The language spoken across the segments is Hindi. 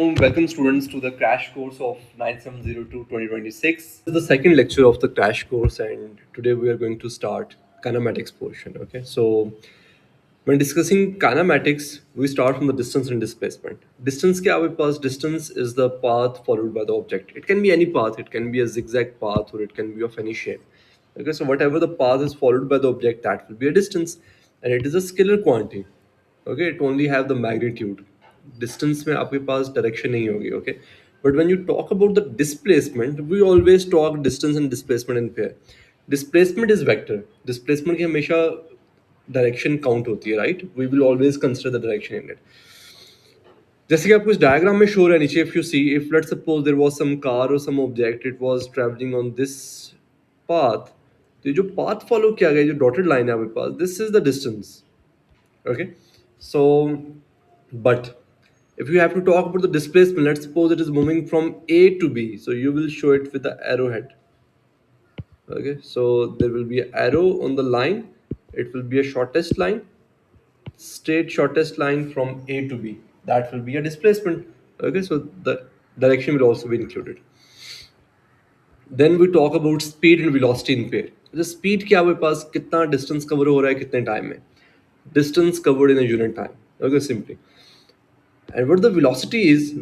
Welcome students to the crash course of 9702-2026. This is the second lecture of the crash course and today we are going to start kinematics portion. Okay, so when discussing kinematics, we start from the distance and displacement. Distance kya hamaरे pass distance is the path followed by the object. It can be any path, it can be a zigzag path or it can be of any shape. Okay, so whatever the path is followed by the object, that will be a distance and it is a scalar quantity. Okay, it only have the magnitude. Distance में आपके पास direction नहीं होगी. Okay, but when you talk about the displacement, we always talk distance and displacement in pair. Displacement is vector. Displacement की हमेशा direction count होती है, right? We will always consider the direction in it. जैसे कि आपको इस डायग्राम में शो है नीचे, if you see, if let's suppose there was some car or some object, it was traveling on this path, तो ये जो path follow किया गया, जो dotted line है आपके पास, this is the distance. Okay, so but if you have to talk about the displacement, let's suppose it is moving from A to B, so you will show it with the arrowhead. Okay, so there will be an arrow on the line, it will be a shortest line, straight shortest line from A to B, that will be a displacement. Okay, so the direction will also be included. Then we talk about speed and velocity in pair. The speed क्या हमारे पास कितना distance cover हो रहा है कितने time में, distance covered in a unit time. Okay, simply. And what the velocity is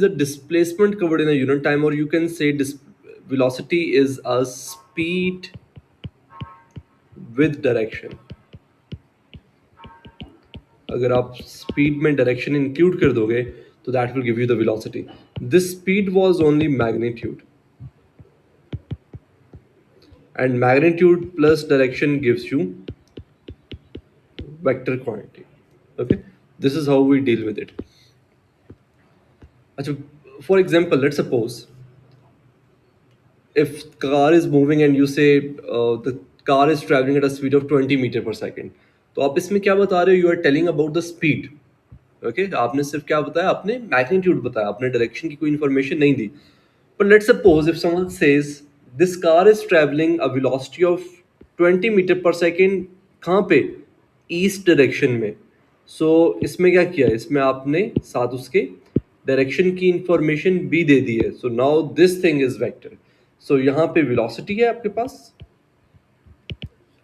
a displacement covered in a unit time, or you can say velocity is a speed with direction. अगर आप speed में direction include कर दोगे तो that will give you the velocity. This speed was only magnitude, and magnitude plus direction gives you vector quantity. Okay, this is how we deal with it. For example, let's suppose if car is moving and you say the car is traveling at a speed of 20 meter per second, तो आप इसमें क्या बता रहे हो, you are telling about the speed. Okay, आपने सिर्फ क्या बताया, आपने magnitude बताया, आपने direction की कोई information नहीं दी. But let's suppose if someone says this car is traveling a velocity of 20 meter per second, कहाँ पे, east direction में. So इसमें क्या किया, इसमें आपने साथ उसके डायरेक्शन की इंफॉर्मेशन भी दे दी है. So now this thing is vector. So यहाँ पे वेलोसिटी है आपके पास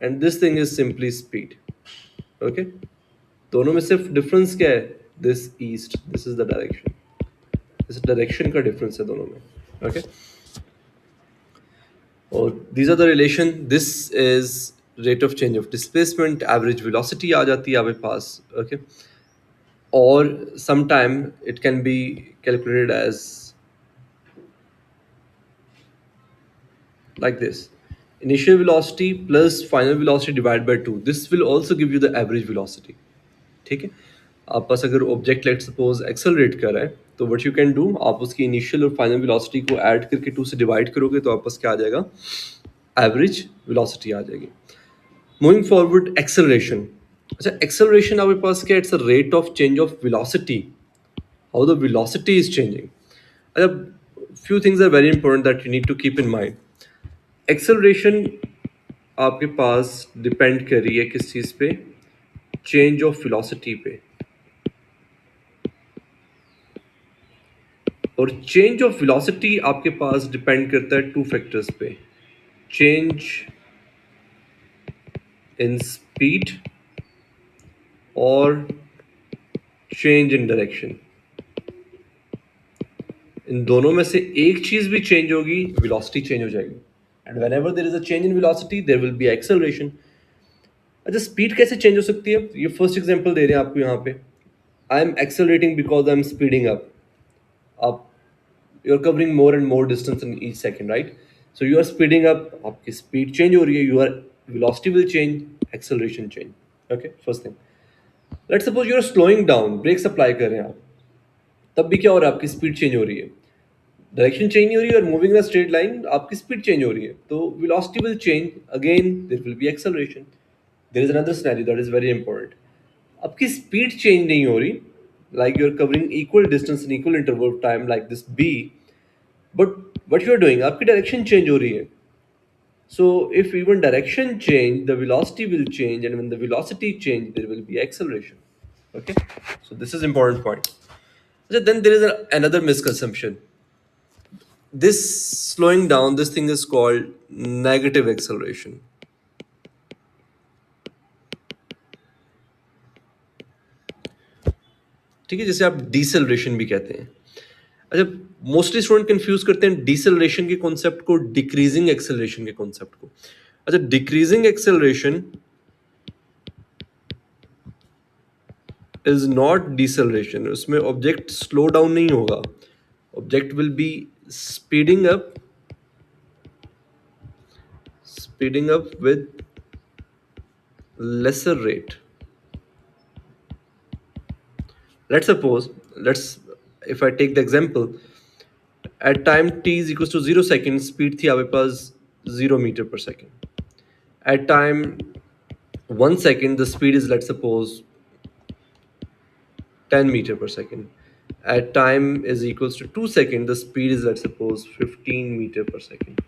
and this thing is simply speed. Okay, दोनों में सिर्फ डिफरेंस क्या है, this is, this is the direction, इस डायरेक्शन का डिफरेंस है दोनों में. ओके, और these are the relation. This is rate of change of displacement, average velocity आ जाती है आपके पास. Okay, or sometime it can be calculated as like this: initial velocity plus final velocity divided by 2. This will also give you the average velocity. ठीक है, आप पास अगर ऑब्जेक्ट लेट सपोज एक्सेलरेट कर रहा है तो व्हाट यू कैन डू, आप उसकी इनिशियल और फाइनल वेलोसिटी को ऐड करके 2 से डिवाइड करोगे तो आप पास क्या आ जाएगा, एवरेज वेलोसिटी आ जाएगी. Moving forward, acceleration. अच्छा, एक्सेलरेशन आपके पास क्या, it's a rate of change of velocity, how the velocity is changing. A few things are very important that you need to keep in mind. Acceleration आपके पास डिपेंड कर रही है किस चीज़ पे, चेंज ऑफ वेलोसिटी पे. और चेंज ऑफ वेलोसिटी आपके पास डिपेंड करता है 2 फैक्टर्स पे, चेंज इन स्पीड और चेंज इन डायरेक्शन. इन दोनों में से एक चीज भी चेंज होगी, वेलोसिटी चेंज हो जाएगी. And whenever there is a change in velocity there will be acceleration. अच्छा, स्पीड कैसे चेंज हो सकती है, ये फर्स्ट एग्जांपल दे रहे हैं आपको यहाँ पे. I am accelerating because I am speeding up. आप you are covering more and more distance in each second, right? So you are speeding up, आपकी स्पीड चेंज हो रही है, your velocity will change, acceleration change. Okay, first thing. Let's suppose you are slowing down, brakes apply कर रहे हैं आप, तब भी क्या हो रहा है, आपकी स्पीड चेंज हो रही है, डायरेक्शन चेंज नहीं हो रही है, और मूविंग इन स्ट्रेट लाइन आपकी स्पीड चेंज हो रही है, तो velocity will change, again there will be acceleration. There is another scenario that is very important. आपकी स्पीड चेंज नहीं हो रही, like you're covering equal distance in equal interval of time like this b, but what you're doing, आपकी डायरेक्शन चेंज हो रही है. So if even direction change, the velocity will change, and when the velocity change there will be acceleration. Okay, so this is important point. Then there is another misconception. This slowing down, this thing is called negative acceleration. ठीक है, जिसे आप डिसेलरेशन भी कहते हैं. अच्छा, मोस्टली स्टूडेंट कंफ्यूज करते हैं डिसेलरेशन के कॉन्सेप्ट को डिक्रीजिंग एक्सेलरेशन के कॉन्सेप्ट को. अच्छा, decreasing acceleration is not deceleration. उसमें ऑब्जेक्ट स्लो डाउन नहीं होगा. Object will be speeding up with lesser rate. Let's suppose, if I take the example, at time t is equals to 0 seconds, speed थी आपके पास 0 meter per second. At time 1 second, the speed is, let's suppose, 10 meter per second. At time is equals to 2 seconds, the speed is, let's suppose, 15 meter per second.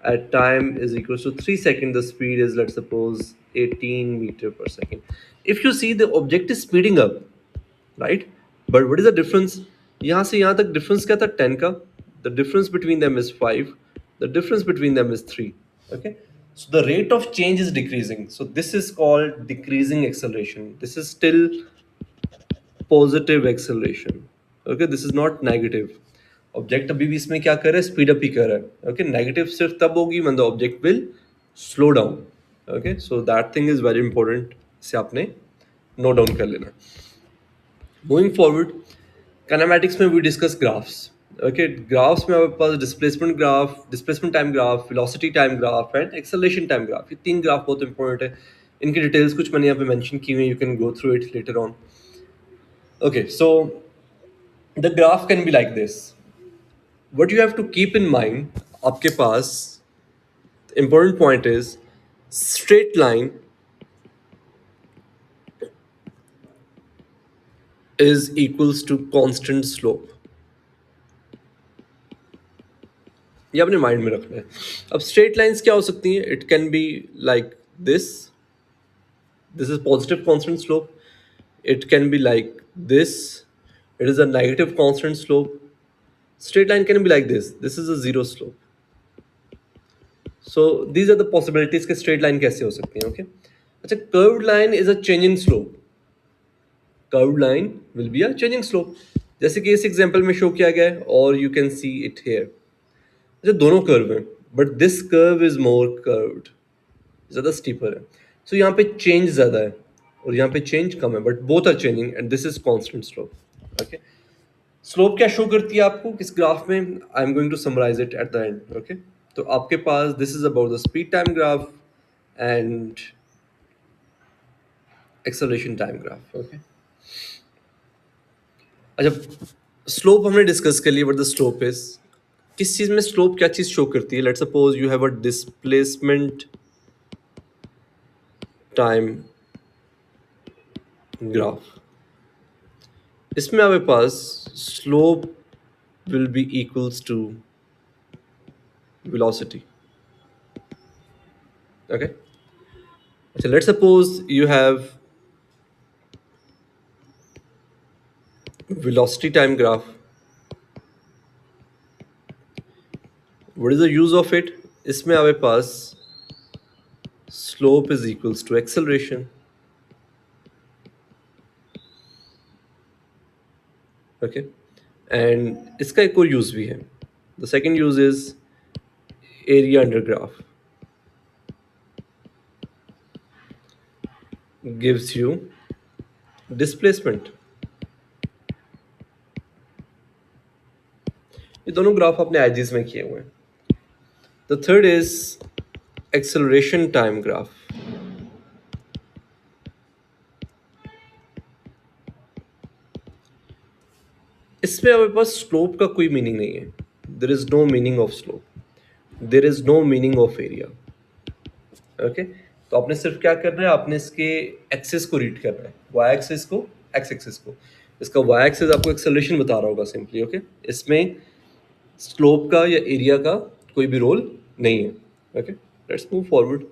At time is equals to 3 seconds, the speed is, let's suppose, 18 meter per second. If you see, the object is speeding up, right? But what is the difference? यहाँ से यहाँ तक difference क्या था 10 का? The difference between them is 5. The difference between them is 3. Okay? So the rate of change is decreasing. So this is called decreasing acceleration. This is still positive acceleration. Okay? This is not negative. Object अभी भी इसमें क्या कर रहा है? Speed up ही कर रहा है. Okay? Negative सिर्फ तब होगी when the object will slow down. Okay? So that thing is very important. इसे आपने note down कर लेना. Moving forward, kinematics में we discuss graphs. Okay, graphs में आपके पास displacement graph, displacement time graph, velocity time graph and acceleration time graph. ये 3 ग्राफ बहुत important है. इनकी डिटेल्स कुछ मैंने यहाँ पे mention की हुई हैं. You can go through it later on. Okay, so the graph can be like this. What you have to keep in mind, आपके पास important point is straight line is equals to constant slope. ये अपने माइंड में रखना है. अब स्ट्रेट लाइंस क्या हो सकती हैं? It can be like this is positive constant slope. It can be like this, it is a negative constant slope. Straight line can be like this is a zero slope. So these are the possibilities के स्ट्रेट लाइन कैसे हो सकती हैं. ओके, अच्छा, curved line is a changing slope. Curved line will be a changing slope, जैसे कि इस एग्जांपल में शो किया गया है, और you can see it here. अच्छा, दोनों कर्व हैं, but this curve is more curved, ज़्यादा स्टीपर है. सो यहाँ पे चेंज ज़्यादा है और यहाँ पे चेंज कम है, but both are changing and this is constant slope. Okay, slope क्या शो करती है आपको किस ग्राफ में? I am going to summarise it at the end. Okay, तो आपके पास this is about the speed time graph and acceleration time graph. Okay, अच्छा, स्लोप हमने डिस्कस कर लिया. बट द स्लोप इज, किस चीज़ में स्लोप क्या चीज़ शो करती है? Let's suppose you have a displacement time graph. इसमें आपके पास slope will be equals to velocity. Okay, अच्छा, let's suppose you have velocity time graph. What is the use of it? इसमें आपके पास slope is equals to acceleration. Okay, and इसका एक और यूज भी है. The second use is area under graph. Gives you displacement. ये दोनों ग्राफ आपने आईजीज में किए हुए हैं. The third is acceleration time graph. इसमें हमारे पास स्लोप का कोई मीनिंग नहीं है. There is no meaning of slope, there is no meaning of area. Okay, तो आपने सिर्फ क्या करना है, आपने इसके एक्सिस को रीड करना है, वाई एक्सिस को, एक्स एक्सिस को. इसका वाई एक्सिस आपको एक्सेलरेशन बता रहा होगा सिंपली. ओके, इसमें स्लोप का या एरिया का कोई भी रोल नहीं है. Okay, let's move forward.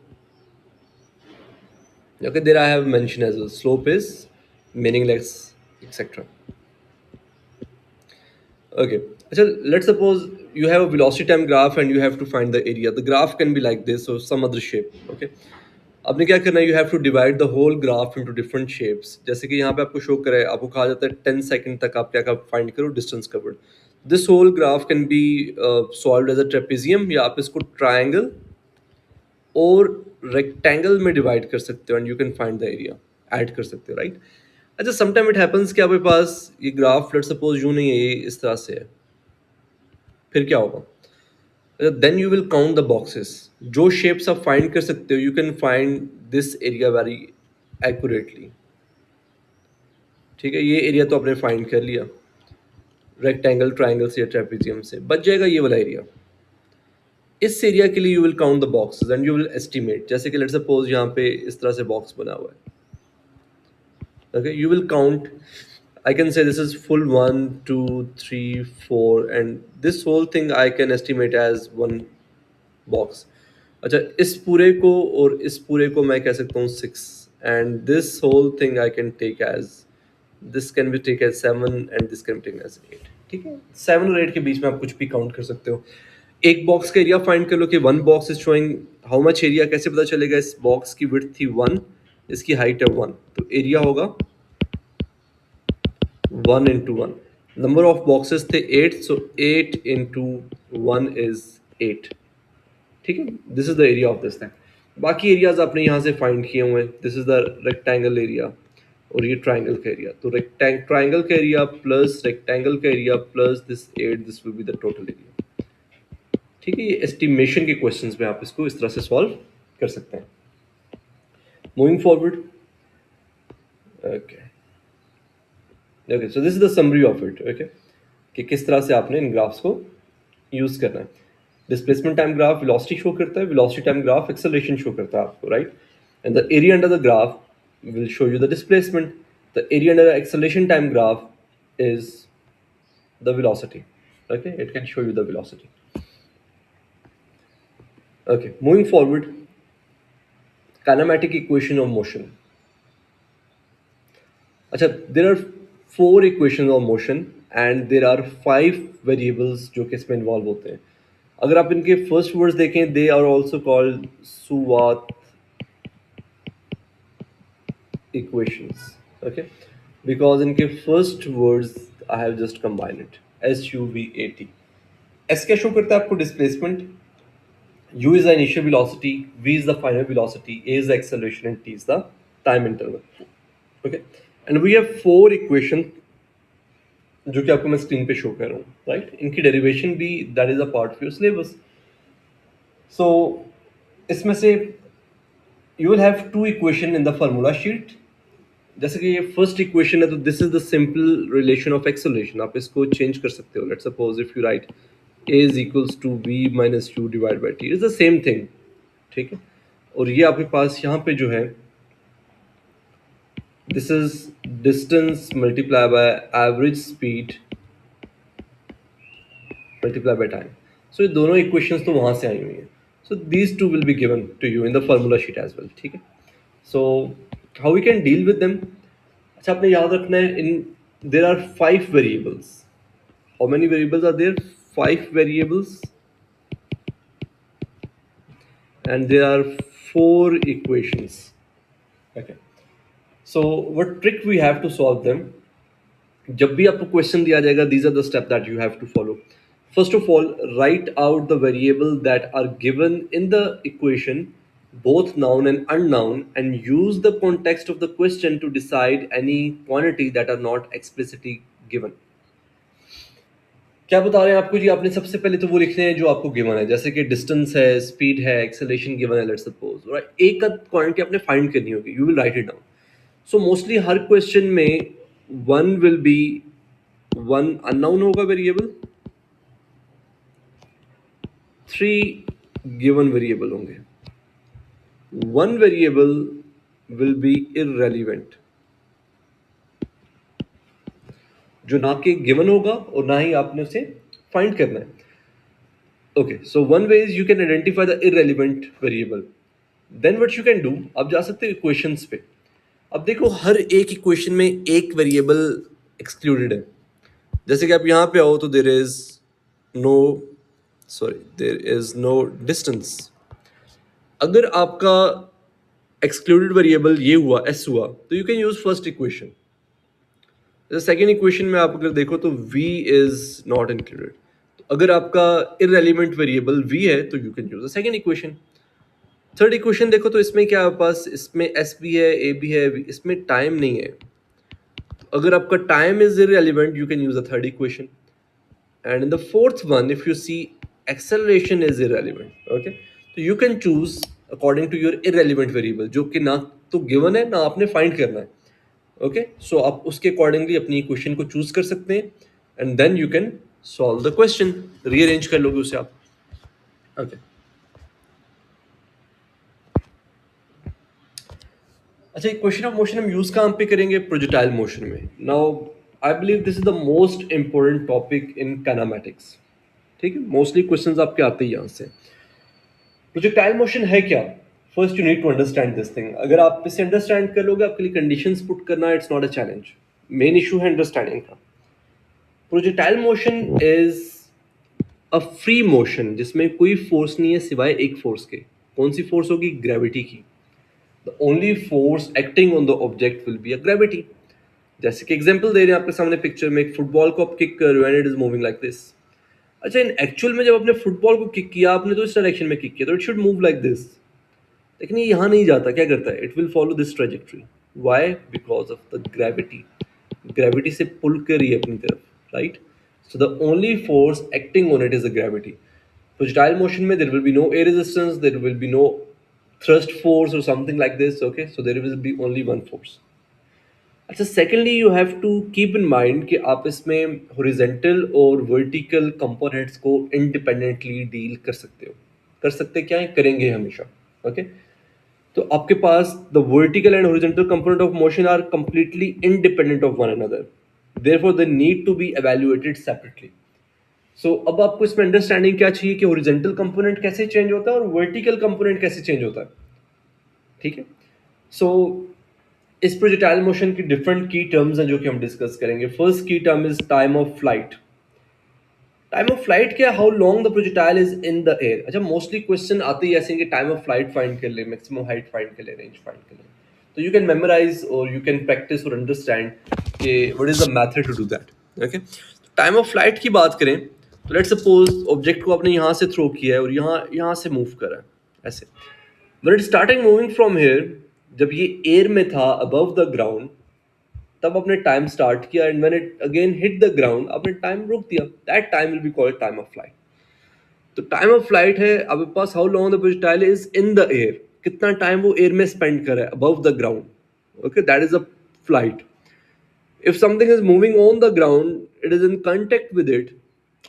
Okay, there I have mention as well, slope is meaningless etcetera. Okay. So let's suppose you have a velocity time graph and you have to find the area. The graph can be like this or some other shape. Okay. आपने क्या करना है, you have to divide the whole graph into different shapes. जैसे कि यहाँ पे आपको शो करे, आपको कहा जाता है 10 सेकंड तक आप क्या फाइंड करो distance covered. This whole graph can be solved as a trapezium, या आप इसको ट्रायंगल और रेक्टेंगल में डिवाइड कर सकते हो and you can find the area, add कर सकते हो, राइट. अच्छा, समटाइम इट हैपेंस कि आपके पास ये ग्राफ लेट्स सपोज यूं नहीं है, ये इस तरह से है. फिर क्या होगा? Then you will count the boxes. जो शेप्स आप फाइंड कर सकते हो, you can find this area very accurately. ठीक है, ये एरिया तो आपने फाइंड कर लिया रेक्टेंगल, ट्राइंगल से या ट्रेपेजियम से. बच जाएगा ये वाला एरिया. इस एरिया के लिए you will count the boxes and you will estimate. जैसे कि लेट्स सपोज यहाँ पे इस तरह से बॉक्स बना हुआ है. Okay, you will count. I can say this is full 1 2 3 4, and this whole thing I can estimate as one box. अच्छा, इस पूरे को और इस पूरे को मैं कह सकता हूँ 6, and this whole thing I can take as, this can be taken as 7 and this can be taken as 8. ठीक है, 7 और 8 के बीच में आप कुछ भी काउंट कर सकते हो. एक बॉक्स का एरिया फाइंड कर लो कि one box is showing how much area. कैसे पता चलेगा? इस बॉक्स की विड्थ थी 1, इसकी हाइट है 1, तो एरिया होगा 1 into 1. नंबर ऑफ बॉक्सेस थे 8, सो 8 into 1 is 8. ठीक है, this is the area of this thing. बाकी एरियाज आपने यहाँ से फाइंड किए हुए हैं. This is the rectangle area और ये ट्राइंगल का एरिया. तो ट्राइंगल का एरिया प्लस रेक्टेंगल का area plus this 8, this will be the total area. ठीक है, ये एस्टिमेशन के क्वेश्चंस में आप इसको इस तरह से सॉल्व कर सकते हैं. Moving forward. Okay okay, so this is the summary of it. Okay, कि किस तरह से आपने इन ग्राफ्स को यूज करना है. Displacement time graph velocity show करता है, velocity time graph acceleration show करता है आपको, right. And the area under the graph will show you the displacement. The area under acceleration time graph is the velocity. Okay, it can show you the velocity. Okay, moving forward, kinematic equation of motion. अच्छा, there are 4 equations of motion and there are 5 variables जो कि इसमें इन्वॉल्व होते हैं. अगर आप इनके फर्स्ट वर्ड्स देखें, they are also called Suvat equations. Okay, because इनके first words I have just combined it, SUVAT. S क्या शो करता है आपको? Displacement. U is the initial velocity, V is the final velocity, A is the acceleration, and T is the time interval. Okay, and we have 4 equation जो कि आपको मैं स्क्रीन पे शो कर रहा हूँ, राइट. इनकी डेरिवेशन भी that is a part of your syllabus. So इसमें से you will have 2 equation in the formula sheet. जैसे कि ये फर्स्ट इक्वेशन है, तो this is the simple relation of acceleration. आप इसको चेंज कर सकते हो. Let's suppose if you write A is equals to V minus U divided by T. It's the same thing. ठीक है, और ये आपके पास यहाँ पे जो है, this is distance multiplied by average speed multiplied by time. So ये दोनों equations तो वहाँ से आई हुई हैं. So these two will be given to you in the formula sheet as well. ठीक है, so how we can deal with them? अच्छा, आपने याद रखना है, in there are 5 variables. How many variables are there? 5 variables, and there are 4 equations. Okay, so what trick we have to solve them? जब भी आपको क्वेश्चन दिया जाएगा, these are the steps that you have to follow. First of all, write out the variable that are given in the equation, both noun and unnoun, and use the context of the question to decide any quantity that are not explicitly given. क्या बता रहे हैं आपको जी? आपने सबसे पहले तो वो लिखने हैं जो आपको गिवन है. जैसे कि डिस्टेंस है, स्पीड है, एक्सेलरेशन गिवन है, लेट्स सपोज, राइट. एक का क्वांटिटी आपने फाइंड करनी होगी. You will write it down. So mostly her question में 1 विल बी 1 अननोन होगा वेरिएबल, 3 गिवन वेरिएबल होंगे, 1 वेरिएबल विल बी इररेलेवेंट, जो ना कि गिवन होगा और ना ही आपने उसे फाइंड करना है. Okay, so one way is you can identify the irrelevant variable. Then what you can do, आप जा सकते हो इक्वेशंस पे. अब देखो, हर एक इक्वेशन में एक वेरिएबल एक्सक्लूडेड है. जैसे कि आप यहाँ पे आओ तो no there is no distance. अगर आपका एक्सक्लूडेड वेरिएबल ये हुआ एस हुआ तो you can use first equation. Second equation में आप अगर देखो तो v इज नॉट इंक्लूडेड। अगर आपका इररेलेवेंट वेरिएबल v है तो you can use the second equation. Third equation देखो तो इसमें क्या है पास, इसमें s भी है, a भी है, इसमें टाइम नहीं है। अगर आपका time is irrelevant you can use the third equation. And in the fourth one, if you see acceleration is irrelevant, okay, so you can choose according to your irrelevant variable जो कि ना तो given है ना आपने find करना है, okay, so आप उसके accordingly अपनी equation को choose कर सकते हैं and then you can solve the question, rearrange कर लोगे उसे आप, okay। अच्छा, क्वेश्चन ऑफ मोशन हम यूज कहाँ पे करेंगे? प्रोजेक्टाइल मोशन में। Now I believe this is the most important topic in kinematics, ठीक है, मोस्टली क्वेश्चंस आपके आते ही यहाँ से। प्रोजेक्टाइल मोशन है क्या? First you need to understand this thing. अगर आप इसे अंडरस्टैंड कर लोगे, आपके लिए कंडीशंस पुट करना it's not a challenge, main issue है अंडरस्टैंडिंग का। Projectile motion is a free motion जिसमें कोई फोर्स नहीं है सिवाय एक फोर्स के। कौन सी फोर्स होगी? ग्रेविटी की। The only force acting on the object will be a gravity. जैसे कि एग्जांपल दे रहे हैं आपके सामने पिक्चर में, एक फुटबॉल को आप किक कर रहे हो and it is moving like this. अच्छा, इन एक्चुअल में जब आपने फुटबॉल को किक किया, आपने तो इस डायरेक्शन में किक किया, तो it should move like this, लेकिन ये यहाँ नहीं जाता। क्या करता है? It will follow this trajectory. Why? Because of the gravity. Gravity से पुल कर रही है अपनी तरफ, right. So the only force acting on it is the gravity. Projectile motion में there will be no air resistance, there will be no thrust force or something like this, okay, so there will be only one force। अच्छा, secondly you have to keep in mind कि आप इसमें हॉरिजॉन्टल और वर्टिकल कंपोनेंट्स को इंडिपेंडेंटली डील कर सकते हो। कर सकते क्या है? करेंगे हमेशा, ओके। तो आपके पास the vertical and horizontal component of motion are completely independent of one another, therefore they need to be evaluated separately. So अब आपको इसमें अंडरस्टैंडिंग क्या चाहिए कि हॉरिजॉन्टल कंपोनेंट कैसे चेंज होता है और वर्टिकल कंपोनेंट कैसे चेंज होता है, ठीक है। सो इस प्रोजेक्टाइल मोशन की डिफरेंट की टर्म्स हैं जो कि हम डिस्कस करेंगे। फर्स्ट की term is time of flight. Time of flight क्या? How long the projectile is in the air. अच्छा, मोस्टली क्वेश्चन आते ही ऐसे कि टाइम ऑफ फ्लाइट फाइंड कर ले, मैक्सिमम हाइट फाइंड कर ले, रेंज फाइंड कर ले। तो यू कैन मेमोराइज और यू कैन प्रैक्टिस और अंडरस्टैंड कि what is the method to do that, okay. Time of flight की बात करें तो लेट्स सपोज ऑब्जेक्ट को आपने यहाँ से थ्रो किया है और यहाँ से मूव करा है ऐसे। When it starting moving from here, जब ये एयर में था अबव द ग्राउंड, तब आपने टाइम स्टार्ट किया and when it again hit the ground आपने टाइम रोक दिया। That time will be called time of flight. तो टाइम ऑफ फ्लाइट है आपके पास how long the projectile is in the air, कितना टाइम वो एयर में स्पेंड कर रहा है above the ground, okay, that is a flight. If something is moving on the ground, it is in contact with it,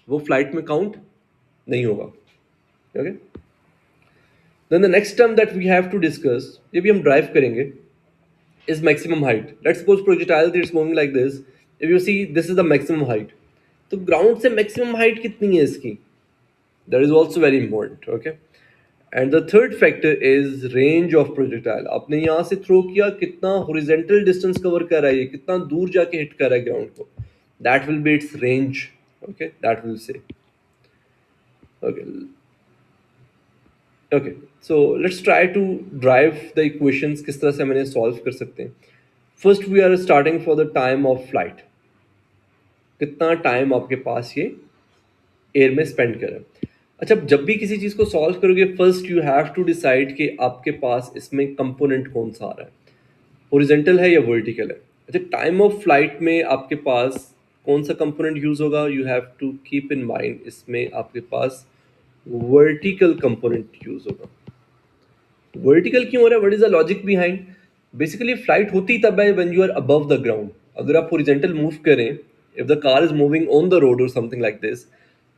वो फ्लाइट में काउंट नहीं होगा, okay. Then the next term that we have to discuss, ये भी हम ड्राइव करेंगे, is maximum height. Let's suppose projectile is moving like this. If you see, this is the maximum height. तो ground से maximum height कितनी है इसकी? That is also very important, okay? And the third factor is range of projectile. आपने यहाँ से throw किया, कितना horizontal distance cover कर रहा है, कितना दूर जाके hit कर रहा है ground को. That will be its range, okay? That will say. Okay. Okay, so let's try to drive the equations किस तरह से हम इन्हें solve कर सकते हैं। First we are starting for the time of flight. कितना टाइम आपके पास ये एयर में स्पेंड कर रहा है। अच्छा, जब भी किसी चीज़ को सॉल्व करोगे, first you have to decide कि आपके पास इसमें कंपोनेंट कौन सा आ रहा है, हॉरिजॉन्टल है या वर्टिकल है। अच्छा, टाइम ऑफ फ्लाइट में आपके पास कौन सा कंपोनेंट यूज़ होगा? You have to keep in mind, इसमें आपके पास वर्टिकल कंपोनेंट यूज़ होगा। वर्टिकल क्यों हो रहा है? What is the logic behind? Basically flight होती तब है when you are above the ground. अगर आप हॉरिजॉन्टल मूव करें, if the car is moving on the road और समथिंग लाइक दिस,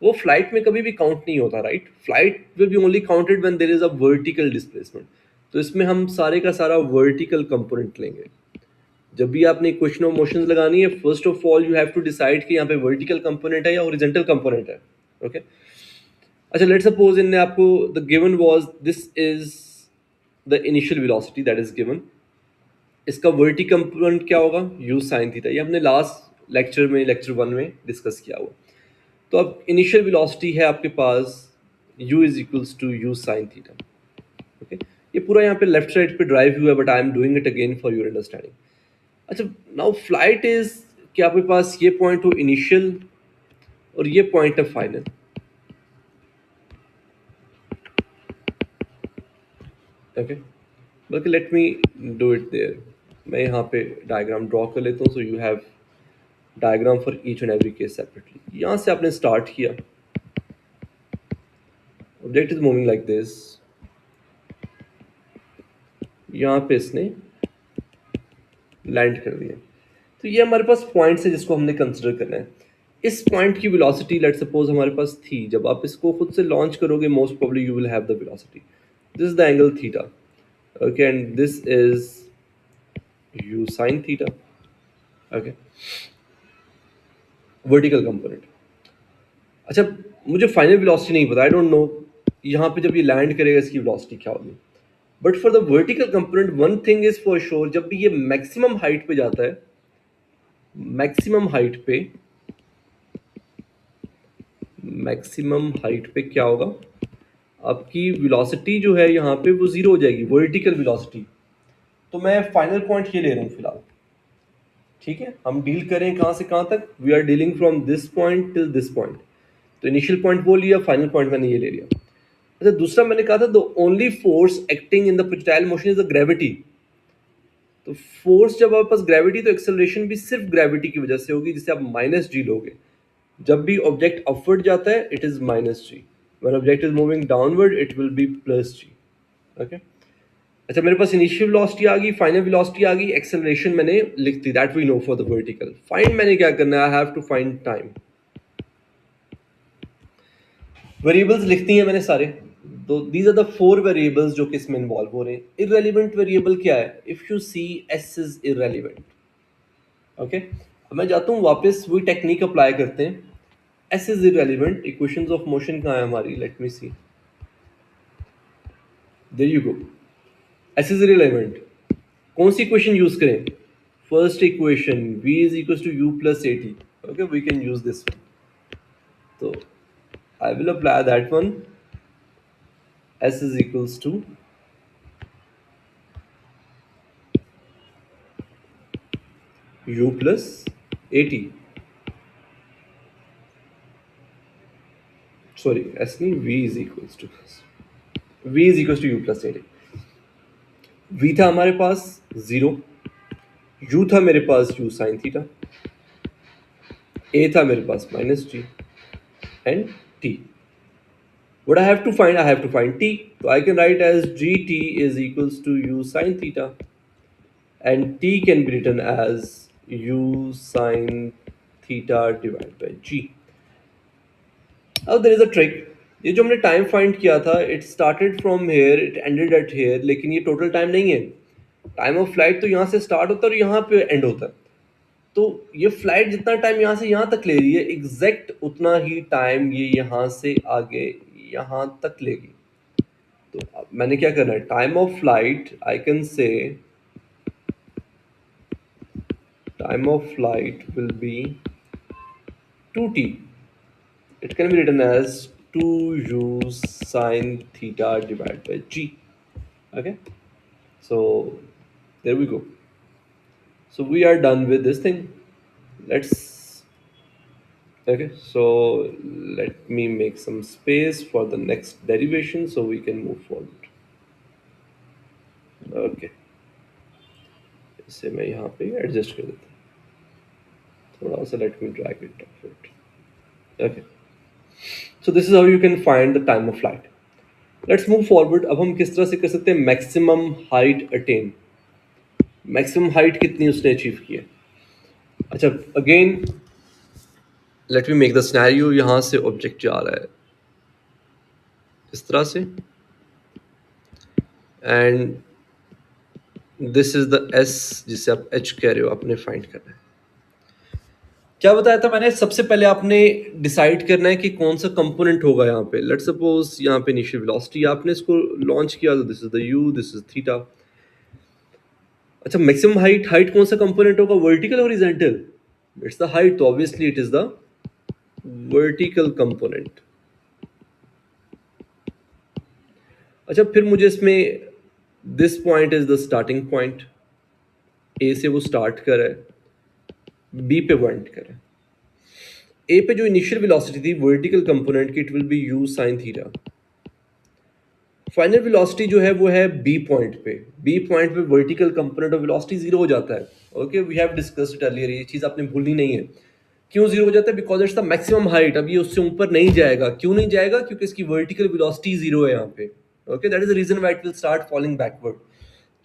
वो फ्लाइट में कभी भी काउंट नहीं होता, right. Flight will B only counted when there is a vertical displacement. तो इसमें हम सारे का सारा वर्टिकल कंपोनेंट लेंगे। जब भी आपने इक्वेशन ऑफ मोशंस लगानी है, first of all you have to decide कि यहाँ पे वर्टिकल कंपोनेंट है या हॉरिजॉन्टल कंपोनेंट है, ओके। अच्छा, लेट्स सपोज इनने आपको the given was this is the initial velocity that is given, इसका वर्टिकल कंपोनेंट क्या होगा? u sin theta. ये हमने लेक्चर में, लेक्चर 1 में डिस्कस किया हुआ। तो अब इनिशियल वेलोसिटी है आपके पास u is equals to u sine theta. Okay, ये पूरा यहाँ पे लेफ्ट साइड पे ड्राइव हुआ है, but I am doing it again for your understanding. अच्छा, नाउ फ्लाइट इज कि आपके पास ये पॉइंट हो इनिशियल और ये पॉइंट है फाइनल। ओके, बल्कि let me do it there. मैं यहाँ पे डायग्राम ड्रॉ कर लेता हूँ, so you have diagram for each and every case separately. यहाँ से आपने स्टार्ट किया, object is moving like this, यहाँ पे इसने लैंड कर दिया। तो ये हमारे पास पॉइंट्स है जिसको हमने कंसिडर करना है। इस पॉइंट की वेलोसिटी लेट सपोज हमारे पास थी, जब आप इसको खुद से लॉन्च करोगे most probably you will have the velocity. This is the angle theta, okay, and this is u sin theta. Okay, vertical component. अच्छा, मुझे फाइनल वेलोसिटी नहीं पता, आई डोंट नो यहाँ पे जब ये लैंड करेगा इसकी वेलोसिटी क्या होगी। But for the vertical component one thing is for sure, जब भी ये मैक्सिमम हाइट पे जाता है, मैक्सिमम हाइट पे क्या होगा, आपकी वेलोसिटी जो है यहाँ पे वो जीरो हो जाएगी, वर्टिकल वेलोसिटी। तो मैं फाइनल पॉइंट ये ले रहा हूँ फिलहाल, ठीक है। हम डील करें कहाँ से कहाँ तक, we are dealing from this point till this point. तो इनिशियल पॉइंट वो लिया, फाइनल पॉइंट मैंने ये ले लिया। अच्छा, दूसरा मैंने कहा था the only force acting in the projectile motion is the gravity. तो फोर्स जब आपके पास ग्रेविटी, तो एक्सेलरेशन भी सिर्फ ग्रेविटी की वजह से होगी, जिसे आप माइनस जी लोगे। जब भी ऑब्जेक्ट अपवर्ड जाता है it is minus g, when object is moving downward it will be plus g. Okay, अच्छा, मेरे पास इनिशियल वेलोसिटी आ गई, फाइनल वेलोसिटी आ गई, एक्सेलरेशन मैंने लिख दी, that we know for the vertical. Find मैंने क्या करना है, I have to find time. Variables लिखती हैं मैंने सारे, तो दीज आर द 4 वेरिएबल्स जो कि इसमें इन्वॉल्व हो रहे हैं। इररेलेवेंट वेरिएबल क्या है, if you see s is irrelevant. Okay, अब मैं जाता हूँ वापस वही टेक्निक अप्लाई करते हैं। S is irrelevant, equations of motion कहाँ है हमारी, let me see, there you go. S is irrelevant, कौन सी इक्वेशन यूज करें, first equation v is equal to u plus at। Okay, we can use this one, तो I will apply that one. s is equals to u plus at, sorry s नहीं, v is equals to u plus at। v था हमारे पास 0, u था मेरे पास u sin थीटा, a था मेरे पास minus g and t। What I have to find? I have to find t. So I can write as gt is equals to u sin theta, and t can be written as u sin theta divided by g. Now there is a trick. ये जो हमने टाइम फाइंड किया था, it started from here, it ended at here, लेकिन ये टोटल टाइम नहीं है। टाइम ऑफ फ्लाइट तो यहाँ से स्टार्ट होता है और यहाँ पे एंड होता है। तो ये फ्लाइट जितना टाइम यहाँ से यहाँ तक ले रही है, एग्जैक्ट उतना ही टाइम ये यहाँ से आगे यहाँ तक लेगी। तो अब मैंने क्या करना है, time of flight I can say time of flight will B 2t, it can be written as 2u sin theta divided by g. Okay, so there we go. So we are done with this thing. Let's, okay, so let me make some space for the next derivation so we can move forward. Okay, इसे मैं यहाँ पे एडजस्ट कर देता हूँ थोड़ा सा, let me drag it up. Okay, so this is how you can find the time of flight. Let's move forward. अब हम किस तरह से कर सकते हैं maximum height attain, maximum height कितनी उसने अचीव की है। अच्छा, again let me make the scenario. यहाँ से ऑब्जेक्ट जा रहा है इस तरह से, and this is the s जिसे आप h कह रहे हो, आपने फाइंड करना है। क्या बताया था मैंने, सबसे पहले आपने डिसाइड करना है कि कौन सा कंपोनेंट होगा यहाँ पे। लेट्स सपोज यहाँ पे इनिशियल वेलोसिटी आपने इसको लॉन्च किया, तो this is the u, this is theta. अच्छा, मैक्सिमम हाइट कौन सा कंपोनेंट होगा, vertical horizontal, It's the height, तो obviously it is the vertical component. अच्छा, फिर मुझे इसमें this point is the starting point. A से वो start कर रहा है, B पे पॉइंट कर रहा है. A पे जो इनिशियल वेलोसिटी थी वर्टिकल कंपोनेंट की, it will be u sin theta. Final velocity जो है वो है B पॉइंट पे. B पॉइंट पे vertical component of velocity zero हो जाता है. Okay, we have discussed it earlier. ये चीज़ आपने भूलनी नहीं है. क्यों जीरो हो जाता है? Because it's the maximum height. अब ये उससे ऊपर नहीं जाएगा. क्यों नहीं जाएगा? क्योंकि इसकी वर्टिकल वेलोसिटी जीरो है यहाँ पे. Okay, that is the reason why it will start falling backward.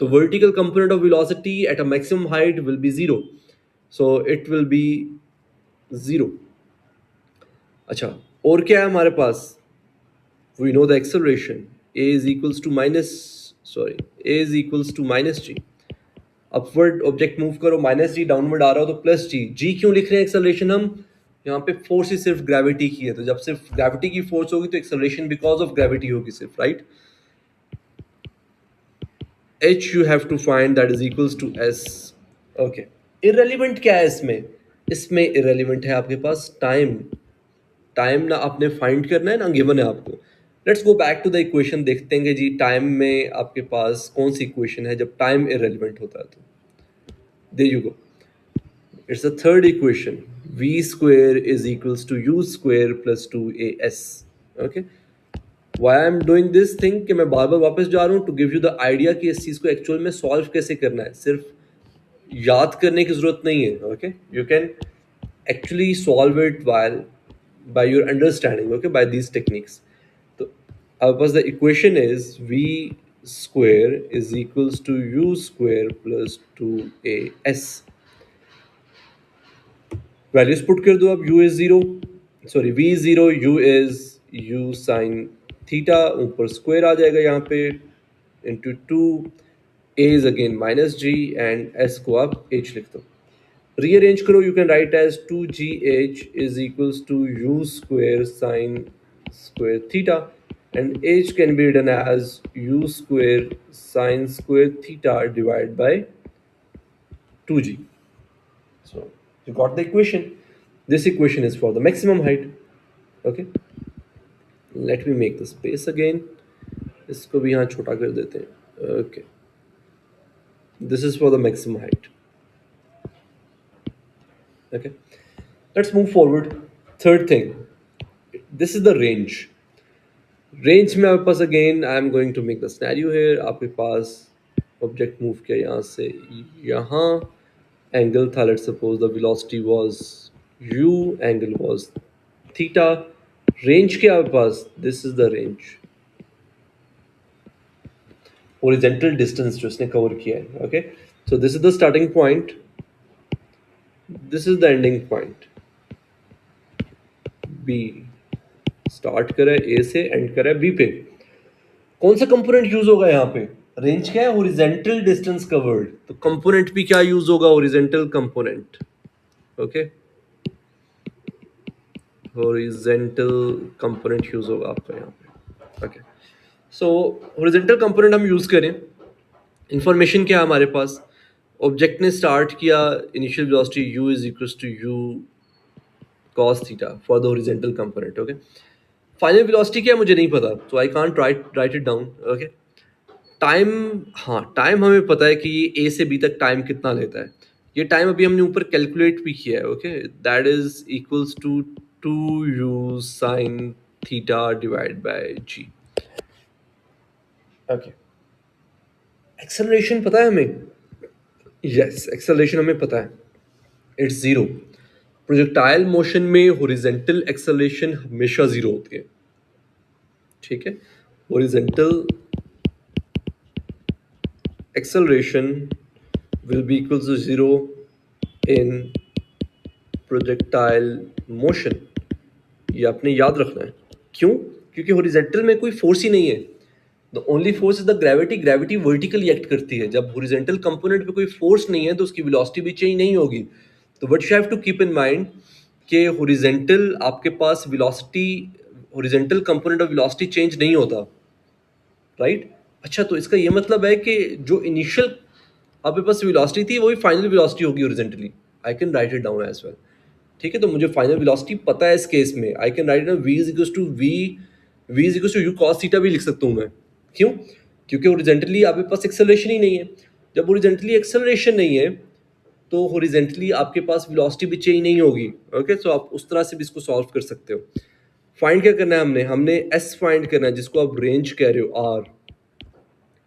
तो vertical component of velocity at a maximum height will be zero. So it will be zero. अच्छा, और क्या है हमारे पास? We know the acceleration. a is equals to minus g. Upward object move करो, माइनस जी. डाउनवर्ड आ रहा हो तो प्लस जी. जी क्यों लिख रहे हैं एक्सेलरेशन हम? यहाँ पे फोर्स ही सिर्फ ग्रेविटी की है, तो जब सिर्फ ग्रेविटी की फोर्स होगी तो एक्सेलरेशन बिकॉज ऑफ ग्रेविटी होगी सिर्फ, right? h you have to find, that is equals to s. Okay, irrelevant क्या है इसमें? इसमें इररेलेवेंट है आपके पास टाइम. टाइम ना आपने फाइंड करना है ना गिवन है आपको. Let's go back to the equation. देखते हैं कि जी टाइम में आपके पास कौन सी इक्वेशन है जब टाइम इररेलेवेंट होता है. तो there you go. It's the third equation. V square is equals to u square plus 2as. Okay. Why I'm doing this thing कि मैं बार बार वापस जा रहा हूँ to give you the idea कि इस चीज़ को एक्चुअल में सॉल्व कैसे करना है. सिर्फ याद करने की जरूरत नहीं है. Okay, you can actually solve it by your understanding. Okay, by these techniques. तो अब बस the equation is V square is equals to u square plus 2as. Values put कर दो. अब u is zero, sorry v is zero, u is u sine theta. ऊपर स्क्वायर आ जाएगा यहाँ पे into 2. a is again minus g and s को आप h लिख दो. रीअरेंज करो. You can write as 2gh is equals to u square sine square theta and h can be written as u square sine square theta divide by 2g. So you got the equation. This equation is for the maximum height. Okay. Let me make the space again. इसको भी यहाँ छोटा कर देते हैं. Okay. This is for the maximum height. Okay. Let's move forward. Third thing. This is the range. Range में आपके पास again I am going to make the scenario here. आपके पास object move किया यहाँ से यहाँ. Angle था, let's suppose the velocity was u, angle was theta. Range क्या आपके पास? This is the range. Horizontal distance जो इसने cover किया है. Okay, so this is the starting point. This is the ending point. B start करा है A से, end करा है B पे. कौन सा कंपोनेंट यूज होगा यहाँ पे? रेंज क्या है? Horizontal distance covered. तो कंपोनेंट भी क्या यूज होगा? Horizontal component. Okay, horizontal component use होगा आपका यहाँ पे. ओके, सो हॉरिजॉन्टल कंपोनेंट हम यूज करें. इंफॉर्मेशन क्या है हमारे पास? ऑब्जेक्ट ने स्टार्ट किया, initial velocity u is equal to u cos theta for the horizontal component. Okay, final velocity क्या है मुझे नहीं पता, तो I can't write it down. Okay, time, हाँ टाइम हमें पता है कि ये A से B तक टाइम कितना लेता है. ये टाइम अभी हमने ऊपर कैलकुलेट भी किया है. Okay, that is equals to 2u sine theta divide by g. Okay, acceleration पता है हमें? यस, एक्सेलरेशन हमें पता है. It's zero. प्रोजेक्टाइल मोशन में हॉरिजॉन्टल एक्सेलरेशन हमेशा जीरो होती है. ठीक है, horizontal acceleration will be equal to zero in projectile motion. ये आपने याद रखना है. क्यों? क्योंकि हॉरिजॉन्टल में कोई फोर्स ही नहीं है. The only force is the gravity. Gravity vertically act करती है. जब हॉरिजॉन्टल कंपोनेंट पे कोई फोर्स नहीं है तो उसकी वेलोसिटी भी चेंज नहीं होगी. तो what you have to keep in mind कि हॉरिजॉन्टल आपके पास velocity, horizontal component of velocity change नहीं होता, राइट? अच्छा, तो इसका ये मतलब है कि जो इनिशियल आपके पास वेलोसिटी थी वही फाइनल वेलोसिटी होगी horizontally. I can write it down as well. ठीक है, तो मुझे फाइनल वेलोसिटी पता है इस केस में, I can write v is equal to u cos theta भी लिख सकता हूँ मैं। क्यों? क्योंकि ओरिजेंटली आपके पास एक्सेलरेशन ही नहीं है। जब ओरिजेंटली एक्सेलरेशन नहीं है तो हॉरिजेंटली आपके पास वेलोसिटी भी चेंज नहीं होगी। ओके, सो आप उस तरह से भी इसको सॉल्व कर सकते हो। फाइंड क्या करना है हमने एस फाइंड करना है, जिसको आप रेंज कह रहे हो आर।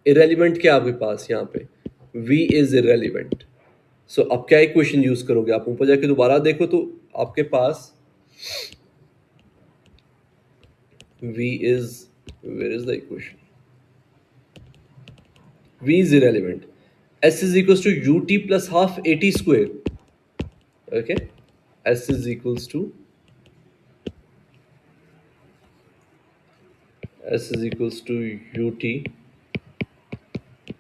इरेलीवेंट क्या आपके पास यहाँ पे, v इज इरेलीवेंट। सो अब क्या इक्वेशन यूज करोगे, आप ऊपर जाके दोबारा देखो तो आपके पास v is, where is the equation, v is irrelevant, s is equals to ut plus half at square. Okay, s is equals to ut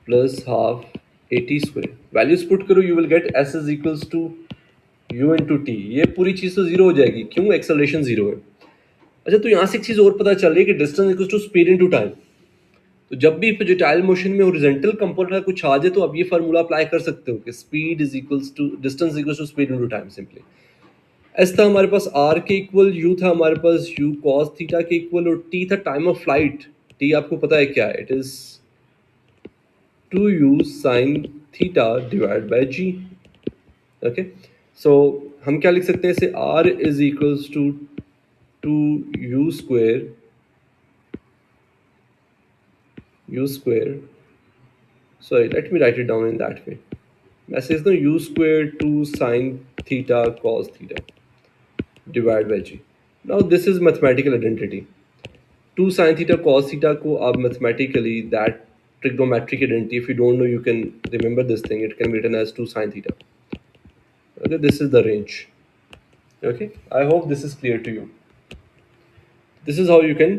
plus half at square. Values put करो, you will get s is equals to u into t। ये पूरी चीज तो जीरो हो जाएगी, क्यों? एक्सेलरेशन जीरो है। अच्छा, तो यहाँ से एक चीज और पता चल रही है कि distance equals to speed into time. तो जब भी प्रोजेक्टाइल मोशन में हॉरिजॉन्टल कंपोनेंट का कुछ आ जाए तो आप ये फार्मूला अप्लाई कर सकते हो कि speed is equals to distance equals to speed into time simply. S था हमारे पास आर के इक्वल, यू था हमारे पास यू कॉस थीटा के इक्वल, और टी था टाइम ऑफ फ्लाइट। टी आपको पता है क्या है, it is 2u sin theta divide by g. Okay, so हम क्या लिख सकते हैं इसे, r इज equals to 2u square, sorry, let me write it down in that way. मैं सोचता हूँ u square 2 sin theta cos theta divided by g. Now this is mathematical identity. 2 sin theta cos theta को आप mathematically that trigonometric identity, if you don't know, you can remember this thing. It can be written as 2 sin theta. Okay, this is the range. Okay, I hope this is clear to you. This is how you can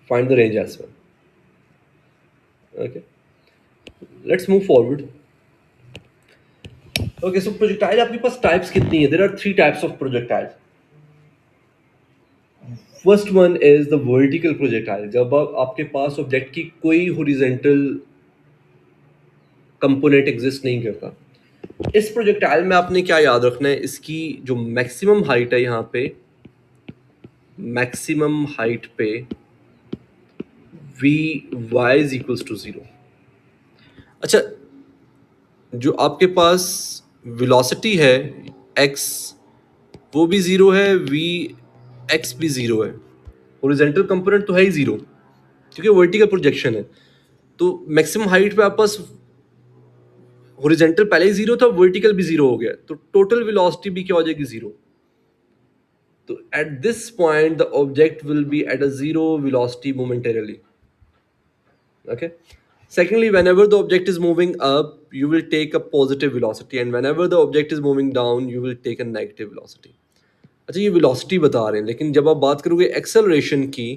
find the range as well. Okay, let's move forward. Okay, so projectile आपके पास types कितनी है? There are 3 types of projectiles. First one is the vertical projectile. जब आपके पास ऑब्जेक्ट की कोई हॉरिजॉन्टल कंपोनेंट एग्जिस्ट नहीं करता। इस प्रोजेक्टाइल में आपने क्या याद रखना है, इसकी जो मैक्सिमम हाइट है यहाँ पे, मैक्सिमम हाइट पे vy इज इक्वल्स टू 0। अच्छा, जो आपके पास वेलोसिटी है x, वो भी 0 है, vx भी 0 है। हॉरिजॉन्टल कंपोनेंट तो है ही 0 क्योंकि वर्टिकल प्रोजेक्शन है। तो मैक्सिमम हाइट पे आप पास हॉरिजॉन्टल पहले ही 0 था, वर्टिकल भी 0 हो गया, तो टोटल वेलोसिटी भी क्या हो जाएगी, 0। तो at this point the object will be at a 0 velocity momentarily. Okay. Secondly, whenever the object is moving up, you will take a positive velocity, and whenever the object is moving down, you will take a negative velocity. अच्छा, ये velocity बता रहे हैं, लेकिन जब आप बात करोगे acceleration की,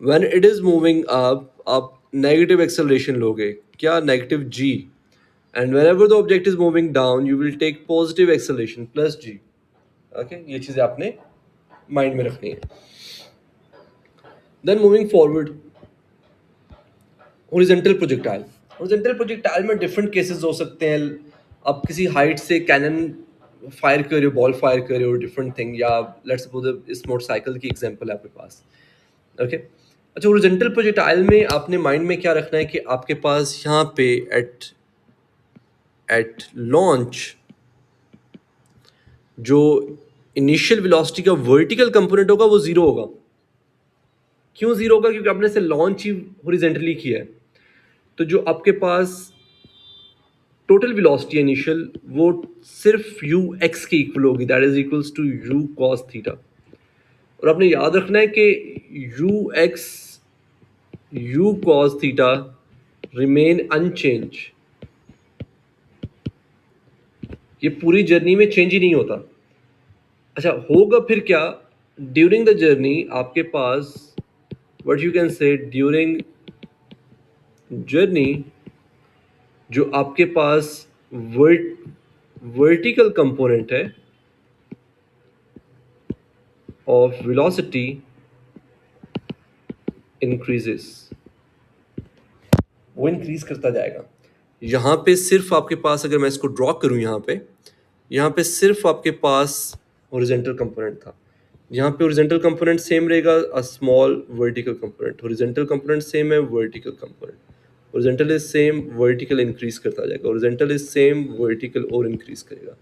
when it is moving up, आप negative acceleration लोगे, क्या? Negative g. And whenever the object is moving down, you will take positive acceleration plus g. Okay, ये चीज़ें आपने mind में रखनी है। Then moving forward, horizontal projectile. Horizontal projectile में डिफरेंट केसेस हो सकते हैं। आप किसी हाइट से कैनन फायर कर रहे हो, बॉल फायर कर रहे हो, डिफरेंट थिंग, या लेट्स सपोज इस मोटरसाइकिल की एग्जांपल है आपके पास। ओके, अच्छा, हॉरिजॉन्टल प्रोजेक्टाइल में आपने माइंड में क्या रखना है कि आपके पास यहाँ पे एट लॉन्च जो इनिशियल वेलोसिटी का वर्टिकल कंपोनेंट होगा वो 0 होगा। क्यों 0 होगा? क्योंकि आपने इसे लॉन्च ही हॉरिजॉन्टली किया है। तो जो आपके पास टोटल वेलोसिटी इनिशियल, वो सिर्फ यू एक्स की इक्वल होगी, that is equals to u cos theta. और आपने याद रखना है कि u x u cos theta remain unchange. ये पूरी जर्नी में चेंज ही नहीं होता। अच्छा, होगा फिर क्या? ड्यूरिंग द जर्नी आपके पास what you can say, during journey जो आपके पास वर्टिकल कंपोनेंट है ऑफ वेलोसिटी इंक्रीजेस, वो इंक्रीज करता जाएगा। यहाँ पे सिर्फ आपके पास, अगर मैं इसको ड्रॉ करूँ यहाँ पे, यहाँ पे सिर्फ आपके पास हॉरिजॉन्टल कंपोनेंट था। यहाँ पे हॉरिजॉन्टल कंपोनेंट सेम रहेगा, a small vertical component. Horizontal component same है, vertical component horizontal is same, vertical increase करता जाएगा। हॉरिजॉन्टल इज सेम, वर्टिकल और इंक्रीज करेगा।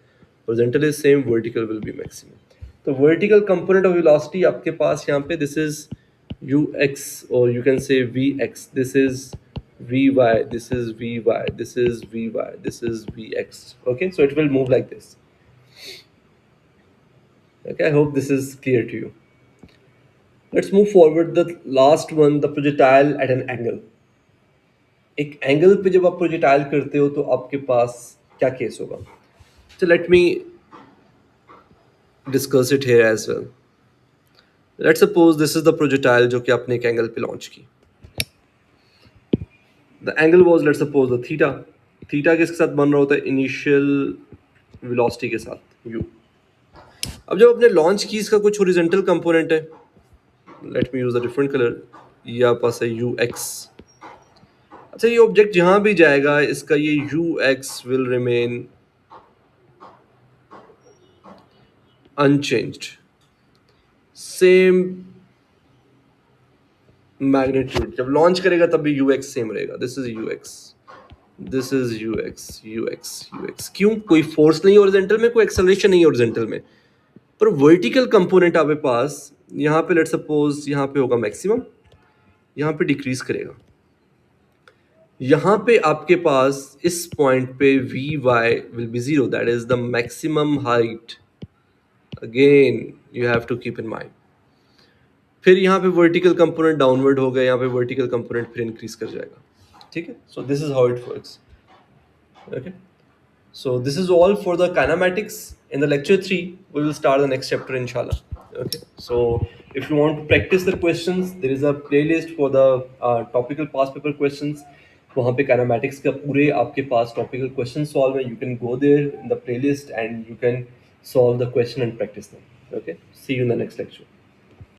Horizontal is same, vertical will be maximum. तो वर्टिकल कंपोनेंट ऑफ वेलोसिटी आपके पास यहाँ पे दिस इज ux, और you can say vx, this is vy, this is vy, this is vy, this is vx. Okay, so it will move like this. Okay, I hope this is clear to you. Let's move forward. The last one, the projectile at an angle. एक एंगल पे जब आप प्रोजेक्टाइल करते हो तो आपके पास क्या केस होगा? So let me discuss it here as well. Let's suppose this is the projectile जो कि आपने एक एंगल पे लॉन्च की. The angle was, let's suppose, the theta. Theta किसके साथ बन रहा होता है? इनिशियल वेलोसिटी के साथ u. अब जब आपने लॉन्च की, इसका कुछ हॉरिजॉन्टल कंपोनेंट है, let me use a different colour, ये आपके पास है ux. अच्छा, ये ऑब्जेक्ट जहां भी जाएगा इसका ये ux will remain unchanged, same magnitude. जब लॉन्च करेगा तब भी ux सेम रहेगा। This is ux, this is ux, ux, ux। क्यों? कोई फोर्स नहीं है हॉरिजॉन्टल में, कोई एक्सेलरेशन नहीं है हॉरिजॉन्टल में, पर वर्टिकल कंपोनेंट आपके पास यहाँ पे लेट्स सपोज यहाँ पे होगा मैक्सिमम, यहाँ पे डिक्रीज करेगा। यहाँ पे आपके पास इस पॉइंट पे vy will be zero, that is the maximum height. Again you have to keep in mind. फिर यहाँ पे वर्टिकल कंपोनेंट डाउनवर्ड होगा, यहाँ पे वर्टिकल कंपोनेंट फिर इंक्रीज कर जाएगा। ठीक है, so this is how it works. Okay, so this is all for the kinematics. In the lecture 3 we will start the next chapter inshallah. Okay, so if you want to practice the questions, there is a playlist for the topical past paper questions. वहाँ पे kinematics का पूरे आपके पास topical questions solve है. You can go there in the playlist and you can solve the question and practice them. Okay, see you in the next lecture.